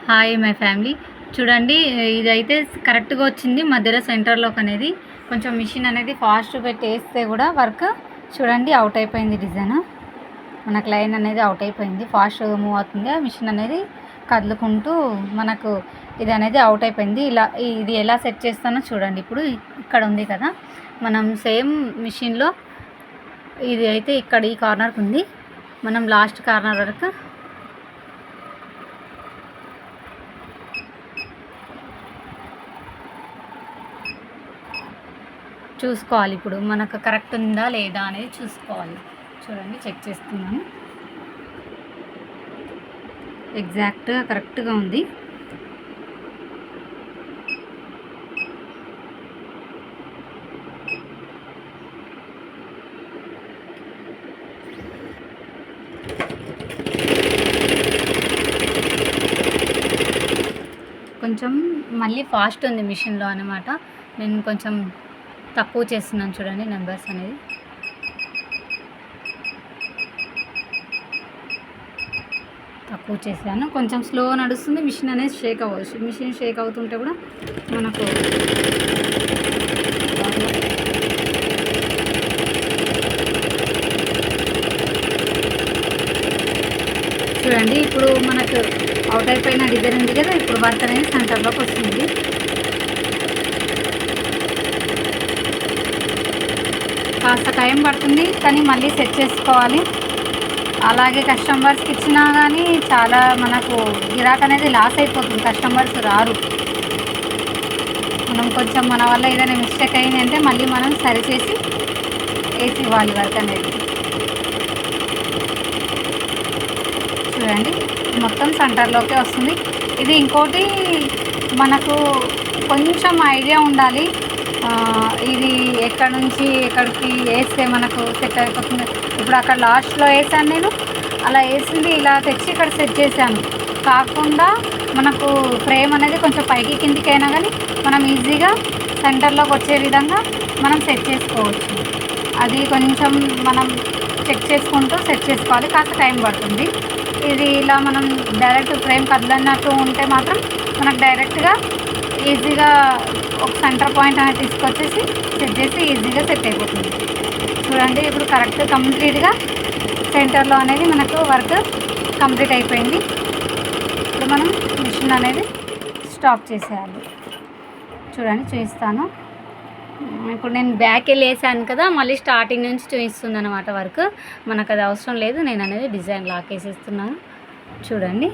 Hi my family. చూడండి, ఇదైతే కరెక్ట్గా వచ్చింది మధ్యలో సెంటర్లోకి అనేది. కొంచెం మిషన్ అనేది ఫాస్ట్ పెట్టి వేస్తే కూడా వర్క్ చూడండి అవుట్ అయిపోయింది. డిజైన్ మనకు లైన్ అనేది అవుట్ అయిపోయింది, ఫాస్ట్గా మూవ్ అవుతుంది. మిషన్ అనేది కదులుకుంటూ మనకు ఇది అనేది అవుట్ అయిపోయింది. ఇలా ఇది ఎలా సెట్ చేస్తానో చూడండి. ఇప్పుడు ఇక్కడ ఉంది కదా, మనం సేమ్ మిషన్లో ఇది అయితే ఇక్కడ ఈ కార్నర్కి ఉంది. మనం లాస్ట్ కార్నర్ వరకు చూసుకోవాలి. ఇప్పుడు మనకు కరెక్ట్ ఉందా లేదా అనేది చూసుకోవాలి. చూడండి, చెక్ చేస్తున్నాను. ఎగ్జాక్ట్గా కరెక్ట్గా ఉంది. కొంచెం మళ్ళీ ఫాస్ట్ ఉంది మిషన్లో అనమాట. నేను కొంచెం తక్కువ చేస్తున్నాను. చూడండి నెంబర్స్ అనేది తక్కువ చేశాను. కొంచెం స్లో నడుస్తుంది మిషన్ అనేది, షేక్ అవ్వచ్చు. మిషన్ షేక్ అవుతుంటే కూడా మనకు చూడండి. ఇప్పుడు మనకు అవుట్ అయిపోయిన డిజైన్ ఉంది కదా, ఇప్పుడు వర్క్ అనేది సెంటర్లోకి వస్తుంది. కాస్త టైం పడుతుంది, కానీ మళ్ళీ సెట్ చేసుకోవాలి. అలాగే కస్టమర్స్కి ఇచ్చినా కానీ చాలా మనకు గిరాక్ అనేది లాస్ అయిపోతుంది, కస్టమర్స్ రారు. మనం కొంచెం మన వల్ల ఏదైనా మిస్టేక్ అయింది అంటే మళ్ళీ మనం సరిచేసి వేసి ఇవ్వాలి వర్క్ అనేది. చూడండి, మొత్తం సెంటర్లోకే వస్తుంది. ఇది ఇంకోటి మనకు కొంచెం ఐడియా ఉండాలి. ఇది ఎక్కడ నుంచి ఎక్కడికి వేస్తే మనకు సెట్ అయిపోతుంది. ఇప్పుడు అక్కడ లాస్ట్లో వేసాను నేను, అలా వేసింది ఇలా తెచ్చి ఇక్కడ సెట్ చేశాను. కాకుండా మనకు ఫ్రేమ్ అనేది కొంచెం పైకి కిందికి అయినా కానీ మనం ఈజీగా సెంటర్లోకి వచ్చే విధంగా మనం సెట్ చేసుకోవచ్చు. అది కొంచెం మనం చెక్ చేసుకుంటూ సెట్ చేసుకోవాలి, కాస్త టైం పడుతుంది. ఇది ఇలా మనం డైరెక్ట్ ఫ్రేమ్ కదలన్నట్టు ఉంటే మాత్రం మనకు డైరెక్ట్గా ఈజీగా ఒక సెంటర్ పాయింట్ అనేది తీసుకొచ్చేసి సెట్ చేసి ఈజీగా సెట్ అయిపోతుంది. చూడండి, ఇప్పుడు కరెక్ట్ కంప్లీట్గా సెంటర్లో అనేది మనకు వర్క్ కంప్లీట్ అయిపోయింది. ఇప్పుడు మనం మిషన్ అనేది స్టాప్ చేసేయాలి. చూడండి, చూపిస్తాను. ఇప్పుడు నేను బ్యాక్ వెళ్ళి వేసాను కదా, మళ్ళీ స్టార్టింగ్ నుంచి చూపిస్తుంది అనమాట వర్క్. మనకు అది అవసరం లేదు, నేను అనేది డిజైన్ లాక్ వేసేస్తున్నాను. చూడండి,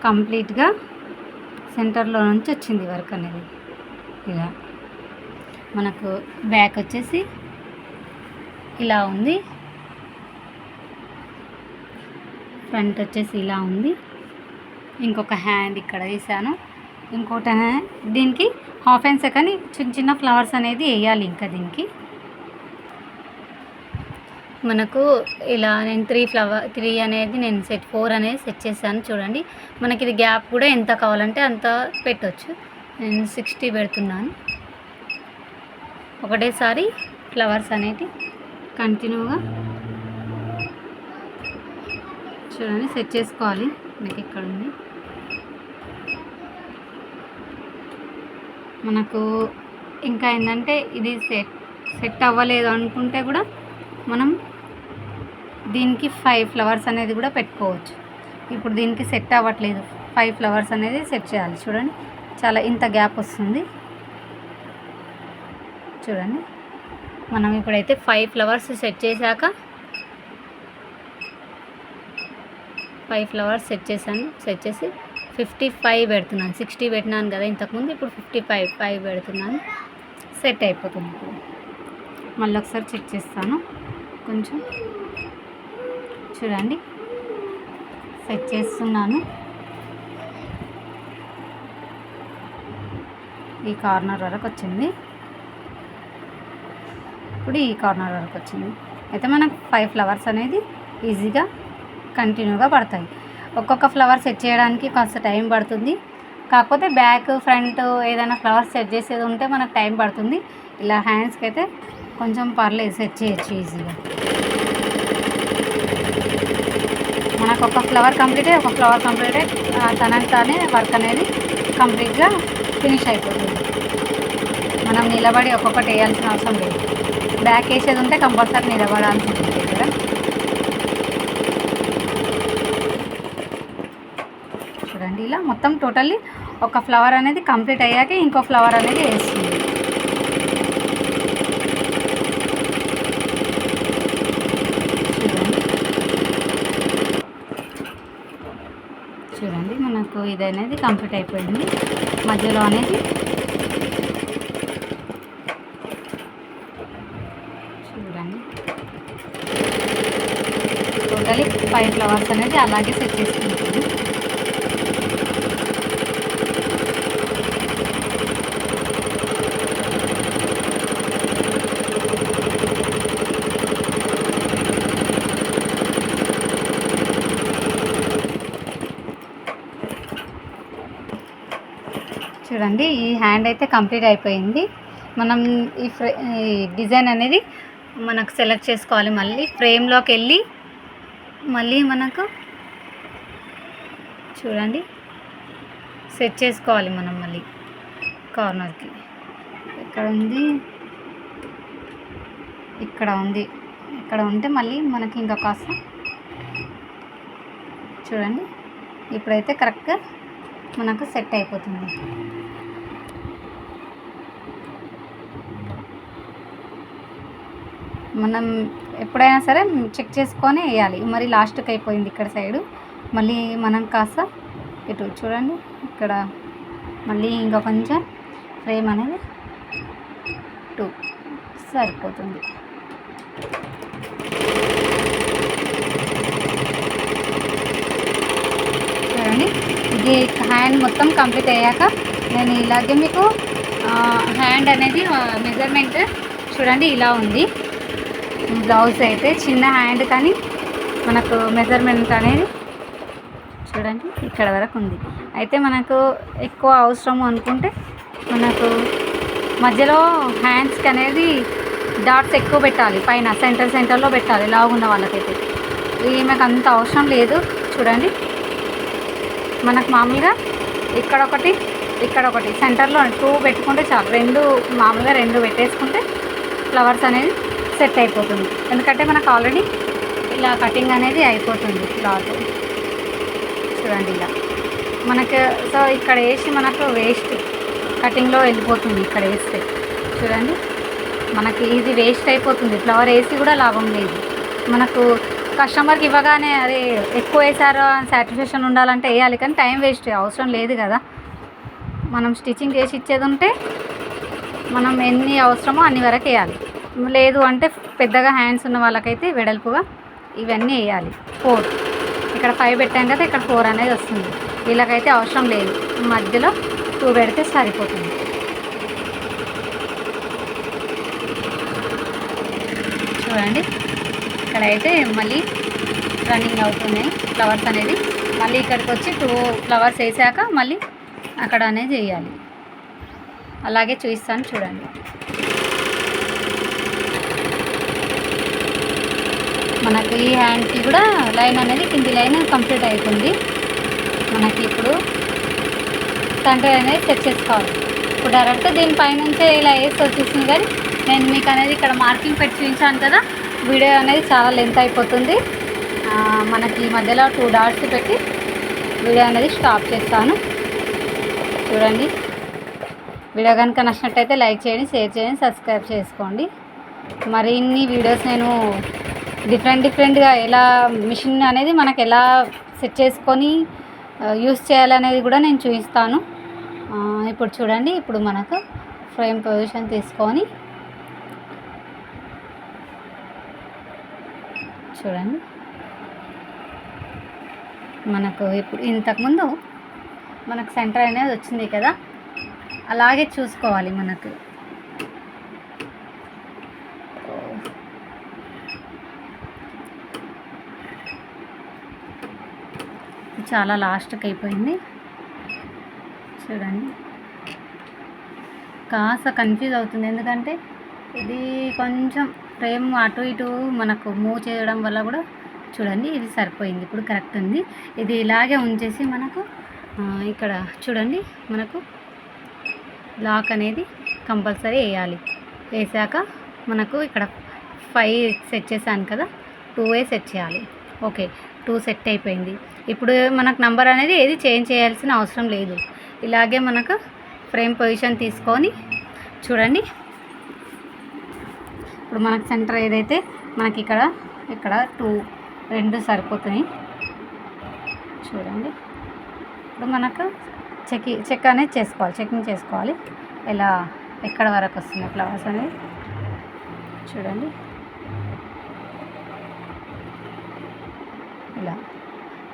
కంప్లీట్గా సెంటర్లో నుంచి వచ్చింది వర్క్ అనేది. ఇలా మనకు బ్యాక్ వచ్చేసి ఇలా ఉంది, ఫ్రంట్ వచ్చేసి ఇలా ఉంది. ఇంకొక హ్యాండ్ ఇక్కడ వేసాను, ఇంకోటి హ్యాండ్. దీనికి హాఫ్ అండ్ సెకండ్ చిన్న చిన్న ఫ్లవర్స్ అనేది వేయాలి. ఇంకా దీనికి మనకు ఇలా నేను 3 అనేది నేను 4 అనేది సెట్ చేశాను. చూడండి, మనకి ఇది గ్యాప్ కూడా ఎంత కావాలంటే అంత పెట్టవచ్చు. నేను 60 పెడుతున్నాను. ఒకటేసారి ఫ్లవర్స్ అనేవి కంటిన్యూగా చూడండి సెట్ చేసుకోవాలి. మనకి ఇక్కడ ఉంది. మనకు ఇంకా ఏంటంటే ఇది సెట్ అవ్వలేదు అనుకుంటే కూడా మనం దీనికి 5 ఫ్లవర్స్ అనేది కూడా పెట్టుకోవచ్చు. ఇప్పుడు దీనికి సెట్ అవ్వట్లేదు, 5 ఫ్లవర్స్ అనేది సెట్ చేయాలి. చూడండి, చాలా ఇంత గ్యాప్ వస్తుంది. చూడండి, మనం ఇప్పుడైతే 5 ఫ్లవర్స్ సెట్ చేశాక 5 ఫ్లవర్స్ సెట్ చేశాను. సెట్ చేసి 55 పెడుతున్నాను. 60 పెట్టినాను కదా ఇంతకుముందు, ఇప్పుడు 55 పెడుతున్నాను. సెట్ అయిపోతుంది. ఇప్పుడు మళ్ళీ ఒకసారి చెక్ చేస్తాను. కొంచెం చూడండి, సెట్ చేస్తున్నాను. ఈ కార్నర్ వరకు వచ్చింది. ఇప్పుడు ఈ కార్నర్ వరకు వచ్చింది. అయితే మనకు 5 ఫ్లవర్స్ అనేది ఈజీగా కంటిన్యూగా పడతాయి. ఒక్కొక్క ఫ్లవర్ సెట్ చేయడానికి కొంత టైం పడుతుంది. కాకపోతే బ్యాక్ ఫ్రంట్ ఏదైనా ఫ్లవర్స్ సెట్ చేసేది ఉంటే మనకు టైం పడుతుంది. ఇలా హ్యాండ్స్కి అయితే కొంచెం పర్లేదు, సెట్ చేయొచ్చు ఈజీగా. మన ఒక ఫ్లవర్ కంప్లీట్ అయ్యి ఒక ఫ్లవర్ కంప్లీట్ అయ్యి తనంతానే వర్క్ అనేది కంప్లీట్గా ఫినిష్ అయిపోతుంది. మనం నిలబడి ఒక్కొక్కటి వేయాల్సిన అవసరం లేదు. బ్యాక్ వేసేది ఉంటే కంపల్సరీ నిలబడాల్సి ఉంటుంది దగ్గర. చూడండి ఇలా మొత్తం టోటల్లీ ఒక ఫ్లవర్ అనేది కంప్లీట్ అయ్యాక ఇంకో ఫ్లవర్ అనేది వేస్తుంది. చూడండి మనకు ఇది అనేది కంప్లీట్ అయిపోయింది. మధ్యలో అనేది చూడండి టోటలీ 5 ఫ్లవర్స్ అనేది అలాగే సెట్ చేసుకుంటుంది. చూడండి ఈ హ్యాండ్ అయితే కంప్లీట్ అయిపోయింది. మనం ఈ డిజైన్ అనేది మనకు సెలెక్ట్ చేసుకోవాలి. మళ్ళీ ఫ్రేమ్లోకి వెళ్ళి మళ్ళీ మనకు చూడండి సెట్ చేసుకోవాలి. మనం మళ్ళీ కార్నర్కి ఇక్కడ ఉంది, ఇక్కడ ఉంది, ఇక్కడ ఉంటే మళ్ళీ మనకి ఇంకా కాస్త చూడండి ఇప్పుడైతే కరెక్ట్గా మనకు సెట్ అయిపోతుంది. మనం ఎప్పుడైనా సరే చెక్ చేసుకొని వేయాలి. మరి లాస్ట్కి అయిపోయింది ఇక్కడ సైడు, మళ్ళీ మనం కాస్త ఇటు చూడండి ఇక్కడ మళ్ళీ ఇంకా కొంచెం ఫ్రేమ్ అనేది 2 సరిపోతుంది. చూడండి ఇది హ్యాండ్ మొత్తం కంప్లీట్ అయ్యాక నేను ఇలాగే మీకు హ్యాండ్ అనేది మెజర్మెంట్ చూడండి ఇలా ఉంది. బ్లౌజ్ అయితే చిన్న హ్యాండ్ కానీ మనకు మెజర్మెంట్ అనేది చూడండి ఇక్కడ వరకు ఉంది. అయితే మనకు ఎక్కువ అవసరము అనుకుంటే మనకు మధ్యలో హ్యాండ్స్కి అనేది డాట్స్ ఎక్కువ పెట్టాలి, పైన సెంటర్లో పెట్టాలి లావున్న వాళ్ళకైతే. ఈమెకు అంత అవసరం లేదు. చూడండి మనకు మామూలుగా ఇక్కడొకటి ఇక్కడొకటి సెంటర్లో 2 పెట్టుకుంటే చాలు. 2 మామూలుగా 2 పెట్టేసుకుంటే ఫ్లవర్స్ అనేది సెట్ అయిపోతుంది. ఎందుకంటే మనకు ఆల్రెడీ ఇలా కటింగ్ అనేది అయిపోతుంది క్లాత్. చూడండి ఇలా మనకు సో ఇక్కడ వేసి మనకు వేస్ట్ కటింగ్లో వెళ్ళిపోతుంది. ఇక్కడ వేస్తే చూడండి మనకి ఇది వేస్ట్ అయిపోతుంది. ఫ్లవర్ వేసి కూడా లాభం లేదు. మనకు కస్టమర్కి ఇవ్వగానే అదే ఎక్కువ వేసారో అని సాటిస్ఫాక్షన్ ఉండాలంటే వేయాలి, కానీ టైం వేస్ట్ అవసరం లేదు కదా. మనం స్టిచ్చింగ్ చేసి ఇచ్చేది ఉంటే మనం ఎన్ని అవసరమో అన్ని వరకు వేయాలి. లేదు అంటే పెద్దగా హ్యాండ్స్ ఉన్న వాళ్ళకైతే వెడల్పుగా ఇవన్నీ వేయాలి. 4 ఇక్కడ 5 పెట్టాం కదా, ఇక్కడ 4 అనేది వస్తుంది. వీళ్ళకైతే అవసరం లేదు, మధ్యలో 2 పెడితే సరిపోతుంది. చూడండి ఇక్కడైతే మళ్ళీ రన్నింగ్ అవుతున్నాయి ఫ్లవర్స్ అనేది. మళ్ళీ ఇక్కడికి వచ్చి 2 ఫ్లవర్స్ వేసాక మళ్ళీ అక్కడ అనేది వేయాలి. అలాగే చూపిస్తాను చూడండి. మనకు ఈ హ్యాండ్కి కూడా లైన్ అనేది కింది లైన్ కంప్లీట్ అవుతుంది. మనకి ఇప్పుడు సెంటర్ అనేది సెట్ చేసుకోవాలి. ఇప్పుడు డైరెక్ట్ దీనిపైనుంచే ఇలా వేసి వచ్చేసింది, కానీ నేను మీకు అనేది ఇక్కడ మార్కింగ్ పెట్టి చూపించాను కదా. వీడియో అనేది చాలా లెంత్ అయిపోతుంది. మనకి మధ్యలో 2 డాట్స్ పెట్టి వీడియో అనేది స్టాప్ చేస్తాను. చూడండి వీడియో కనుక నచ్చినట్టయితే లైక్ చేయండి, షేర్ చేయండి, సబ్స్క్రైబ్ చేసుకోండి. మరిన్ని వీడియోస్ నేను డిఫరెంట్గా ఎలా మిషన్ అనేది మనకు ఎలా సెట్ చేసుకొని యూస్ చేయాలనేది కూడా నేను చూపిస్తాను. ఇప్పుడు చూడండి ఇప్పుడు మనకు ఫ్రేమ్ పొజిషన్ తీసుకొని చూడండి మనకు ఇప్పుడు ఇంతకుముందు మనకు సెంటర్ అనేది వచ్చింది కదా, అలాగే చూసుకోవాలి. మనకు చాలా లాస్ట్కి అయిపోయింది. చూడండి కాస్త కన్ఫ్యూజ్ అవుతుంది, ఎందుకంటే ఇది కొంచెం ఫ్రేమ్ అటు ఇటు మనకు మూవ్ చేయడం వల్ల కూడా చూడండి ఇది సరిపోయింది, ఇప్పుడు కరెక్ట్ ఉంది. ఇది ఇలాగే ఉంచేసి మనకు ఇక్కడ చూడండి మనకు లాక్ అనేది కంపల్సరీ వేయాలి. వేసాక మనకు ఇక్కడ 5 సెట్ చేశాను కదా, 2 సెట్ చేయాలి. ఓకే, 2 సెట్ అయిపోయింది. ఇప్పుడు మనకు నంబర్ అనేది ఏది చేంజ్ చేయాల్సిన అవసరం లేదు. ఇలాగే మనకు ఫ్రేమ్ పొజిషన్ తీసుకొని చూడండి. ఇప్పుడు మనకు సెంటర్ ఏదైతే మనకి ఇక్కడ 2 సరిపోతున్నాయి చూడండి. ఇప్పుడు మనకు చెక్ అనేది చెకింగ్ చేసుకోవాలి. ఇలా ఎక్కడ వరకు వస్తుంది ఫ్లవర్స్ అనేది చూడండి. ఇలా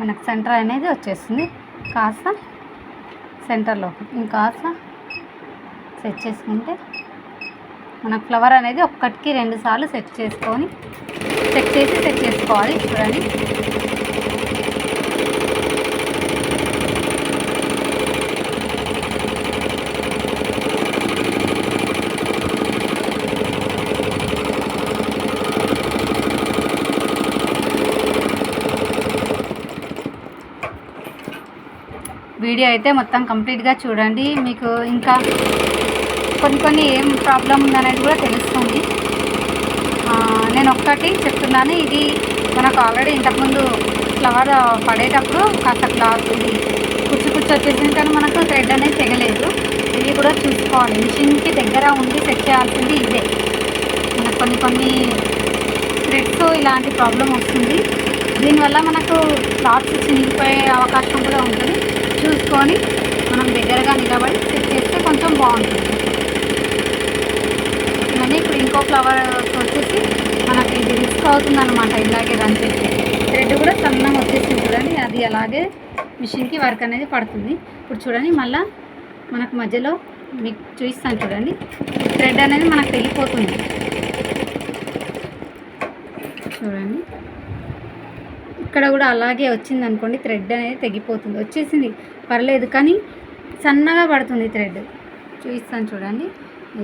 మనకు సెంటర్ అనేది వచ్చేస్తుంది. కాస్త సెంటర్లో ఇంకాస్త సెట్ చేసుకుంటే మనకు ఫ్లవర్ అనేది ఒక్కటికి 2 సార్లు సెట్ చేసుకోవాలి. చూడండి. వీడియో అయితే మొత్తం కంప్లీట్గా చూడండి. మీకు ఇంకా కొన్ని ఏం ప్రాబ్లం ఉందనేది కూడా తెలుస్తుంది. నేను ఒక్కటి చెప్తున్నాను, ఇది మనకు ఆల్రెడీ ఇంతకుముందు ఫ్లవర్ పడేటప్పుడు కాస్త క్లాత్ ఇది కుచ్చు వచ్చేసింది, కానీ మనకు థ్రెడ్ అనేది తెగలేదు. ఇవి కూడా చూసుకోవాలి. మిషన్కి దగ్గర ఉండి సెట్ చేయాల్సింది ఇదే. మనకు కొన్ని థ్రెడ్స్ ఇలాంటి ప్రాబ్లం వస్తుంది. దీనివల్ల మనకు క్లాత్స్ చినిగిపోయే అవకాశం కూడా ఉంటుంది. చూసుకొని మనం దగ్గరగా నిలబడి సెట్ చేస్తే కొంచెం బాగుంటుంది. కానీ ఇప్పుడు ఇంకో ఫ్లవర్ వచ్చేసి మనకి ఇది రిస్క్ అవుతుందన్నమాట. ఇలాగే రన్ చేస్తే థ్రెడ్ కూడా సన్నంగా వచ్చేసింది చూడండి. అది అలాగే మిషన్కి వర్క్ అనేది పడుతుంది. ఇప్పుడు చూడండి, మళ్ళీ మనకు మధ్యలో మీకు చూపిస్తాను చూడండి. థ్రెడ్ అనేది మనకు తెగిపోతుంది చూడండి. ఇక్కడ కూడా అలాగే వచ్చింది అనుకోండి, థ్రెడ్ అనేది తెగిపోతుంది. వచ్చేసింది పర్లేదు, కానీ సన్నగా పడుతుంది థ్రెడ్. చూపిస్తాను చూడండి.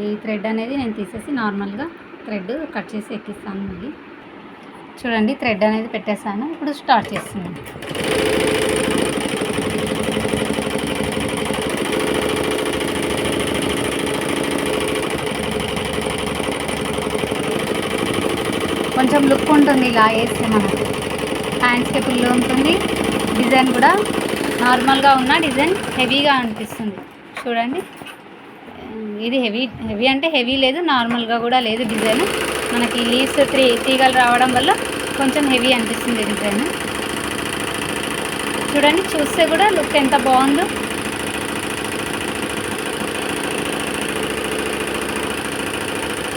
ఈ థ్రెడ్ అనేది నేను తీసేసి నార్మల్గా థ్రెడ్ కట్ చేసి ఎక్కిస్తాను. మళ్ళీ చూడండి, థ్రెడ్ అనేది పెట్టేస్తాను. ఇప్పుడు స్టార్ట్ చేస్తున్నాను. కొంచెం లుక్ ఉంటుంది ఇలా వేస్తే. మనకు హ్యాండ్స్కి ఫుల్ ఉంటుంది. డిజైన్ కూడా నార్మల్గా ఉన్న డిజైన్ హెవీగా అనిపిస్తుంది చూడండి. ఇది హెవీ అంటే హెవీ లేదు, నార్మల్గా కూడా లేదు డిజైన్. మనకి లీవ్స్ 3 తీగలు రావడం వల్ల కొంచెం హెవీ అనిపిస్తుంది డిజైన్. చూడండి, చూస్తే కూడా లుక్ ఎంత బాగుందో.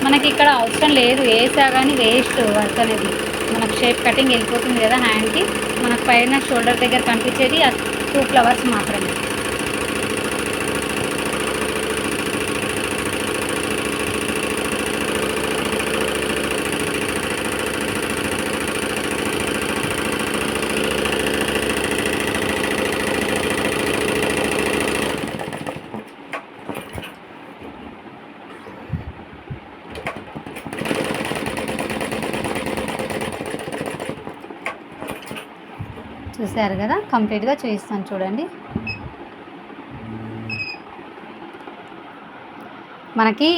మనకి ఇక్కడ అవసరం లేదు, వేసా కానీ వేస్ట్ వర్క్ అనేది. మనకు షేప్ కటింగ్ వెళ్ళిపోతుంది కదా హ్యాండ్కి. మనకు పైన షోల్డర్ దగ్గర కనిపించేది 2 ఫ్లవర్స్ మాత్రమే. చూసారు కదా, కంప్లీట్గా చూపిస్తాను చూడండి. మనకి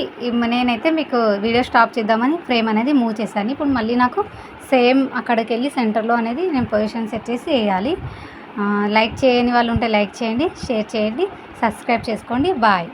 నేనైతే మీకు వీడియో స్టాప్ చేద్దామని ఫ్రేమ్ అనేది మూవ్ చేశాను. ఇప్పుడు మళ్ళీ నాకు సేమ్ అక్కడికి వెళ్ళి సెంటర్లో అనేది నేను పొజిషన్ సెట్ చేసి వేయాలి. లైక్ చేయని వాళ్ళు ఉంటే లైక్ చేయండి, షేర్ చేయండి, సబ్స్క్రైబ్ చేసుకోండి. బాయ్.